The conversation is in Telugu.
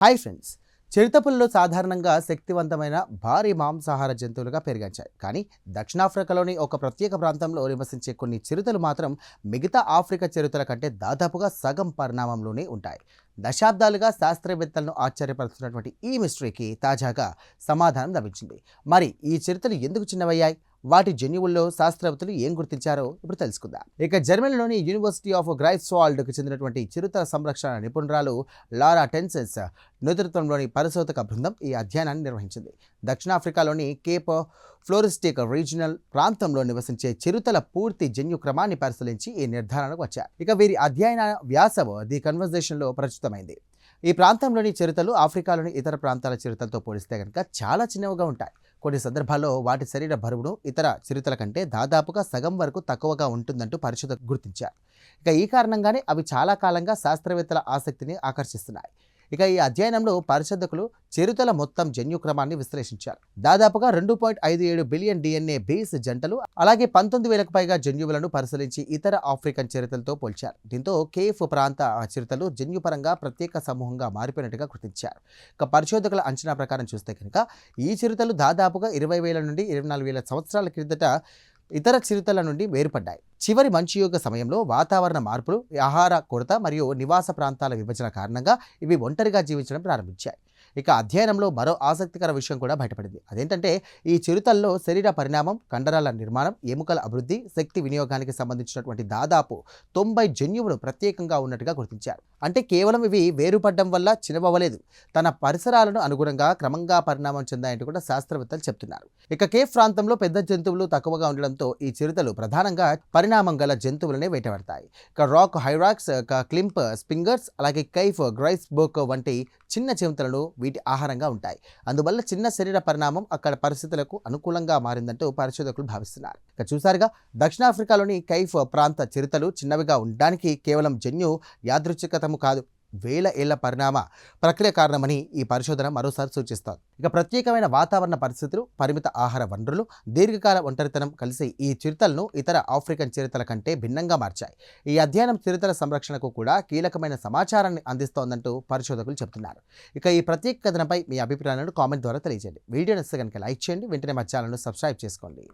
Hi friends. చిరుతపులులు సాధారణంగా శక్తివంతమైన భారీ మాంసాహార జంతువులుగా పెరిగాయి. కానీ దక్షిణాఫ్రికాలోని ఒక ప్రత్యేక ప్రాంతంలో నివసించే కొన్ని చిరుతలు మాత్రం మిగతా ఆఫ్రికా చిరుతల కంటే దాదాపుగా సగం పరిణామంలోనే ఉంటాయి. దశాబ్దాలుగా శాస్త్రవేత్తలను ఆశ్చర్యపరుస్తున్నటువంటి ఈ మిస్టరీకి తాజాగా సమాధానం లభించింది. మరి ఈ చిరుతలు ఎందుకు చిన్నవయ్యాయి, వాటి జన్యువుల్లో శాస్త్రవేత్తలు ఏం గుర్తించారో ఇప్పుడు తెలుసుకుందాం. ఇక జర్మనీలోని యూనివర్సిటీ ఆఫ్ గ్రైఫ్స్వాల్డ్కు చెందినటువంటి చిరుత సంరక్షణ నిపుణురాలు లారా టెన్సెస్ నేతృత్వంలోని పరిశోధక బృందం ఈ అధ్యయనాన్ని నిర్వహించింది. దక్షిణాఫ్రికాలోని కేప్ ఫ్లోరిస్టిక్ రీజనల్ ప్రాంతంలో నివసించే చిరుతల పూర్తి జన్యు క్రమాన్ని పరిశీలించి ఈ నిర్ధారణకు వచ్చారు. ఇక వీరి అధ్యయన వ్యాసం ది కన్వర్జేషన్లో ప్రచురితమైంది. ఈ ప్రాంతంలోని చిరుతలు ఆఫ్రికాలోని ఇతర ప్రాంతాల చిరుతలతో పోలిస్తే కనుక చాలా చిన్నవిగా ఉంటాయి. కొన్ని సందర్భాల్లో వాటి శరీర బరువును ఇతర చిరుతల కంటే దాదాపుగా సగం వరకు తక్కువగా ఉంటుందంటూ పరిశోధకులు గుర్తించారు. ఇక ఈ కారణంగానే అవి చాలా కాలంగా శాస్త్రవేత్తల ఆసక్తిని ఆకర్షిస్తున్నాయి. ఇక ఈ అధ్యయనంలో పరిశోధకులు చిరుతల మొత్తం జన్యుక్రమాన్ని విశ్లేషించారు. దాదాపుగా 2.57 బిలియన్ DNA బేస్ జంటలు, అలాగే 19,000కు పైగా జన్యువులను పరిశీలించి ఇతర ఆఫ్రికన్ చిరుతలతో పోల్చారు. దీంతో కేఫ్ ప్రాంత చిరుతలు జన్యుపరంగా ప్రత్యేక సమూహంగా మారిపోయినట్టుగా గుర్తించారు. ఇక పరిశోధకుల అంచనా ప్రకారం చూస్తే కనుక ఈ చిరుతలు దాదాపుగా 20,000 నుండి 24,000 సంవత్సరాల క్రిందట ఇతర చిరుతల నుండి వేరుపడ్డాయి. చివరి మంచు యుగ సమయంలో వాతావరణ మార్పులు, ఆహార కొరత మరియు నివాస ప్రాంతాల విభజన కారణంగా ఇవి ఒంటరిగా జీవించడం ప్రారంభించాయి. ఇక అధ్యయనంలో మరో ఆసక్తికర విషయం కూడా బయటపడింది. అదేంటంటే ఈ చిరుతల్లో శరీర పరిణామం, కండరాల నిర్మాణం, ఎముకల అభివృద్ధి, శక్తి వినియోగానికి సంబంధించినటువంటి దాదాపు 90 జన్యువులు ప్రత్యేకంగా ఉన్నట్టుగా గుర్తించారు. అంటే కేవలం ఇవి వేరుపడడం వల్ల చిన్నవలేదు, తన పరిసరాలను అనుగుణంగా క్రమంగా పరిణామం చెందాయంటూ కూడా శాస్త్రవేత్తలు చెప్తున్నారు. ఇక కేఫ్ ప్రాంతంలో పెద్ద జంతువులు తక్కువగా ఉండడంతో ఈ చిరుతలు ప్రధానంగా పరిణామం గల జంతువులనే వేటపడతాయి. ఇక రాక్ హైరాక్స్, క్లింప్ స్పింగర్స్, అలాగే కైఫ్ గ్రైస్బోక్ వంటి చిన్న చిరుతలను వీటి ఆహారంగా ఉంటాయి. అందువల్ల చిన్న శరీర పరిణామం అక్కడ పరిస్థితులకు అనుకూలంగా మారిందంటూ పరిశోధకులు భావిస్తున్నారు. ఇక చూసారుగా, దక్షిణాఫ్రికాలోని కైఫ్ ప్రాంత చిరుతలు చిన్నవిగా ఉండడానికి కేవలం జన్యు యాదృచ్ఛికతము కాదు, వేల ఏళ్ల పరిణామ ప్రక్రియ కారణమని ఈ పరిశోధన మరోసారి సూచిస్తోంది. ఇక ప్రత్యేకమైన వాతావరణ పరిస్థితులు, పరిమిత ఆహార వనరులు, దీర్ఘకాల ఒంటరితనం కలిసి ఈ చిరుతలను ఇతర ఆఫ్రికన్ చిరుతల కంటే భిన్నంగా మార్చాయి. ఈ అధ్యయనం చిరుతల సంరక్షణకు కూడా కీలకమైన సమాచారాన్ని అందిస్తోందంటూ పరిశోధకులు చెబుతున్నారు. ఇక ఈ ప్రత్యేక కథనంపై మీ అభిప్రాయాలను కామెంట్ ద్వారా తెలియజేయండి. వీడియో నచ్చితే కనుక లైక్ చేయండి. వెంటనే మా ఛానల్ను సబ్స్క్రైబ్ చేసుకోండి.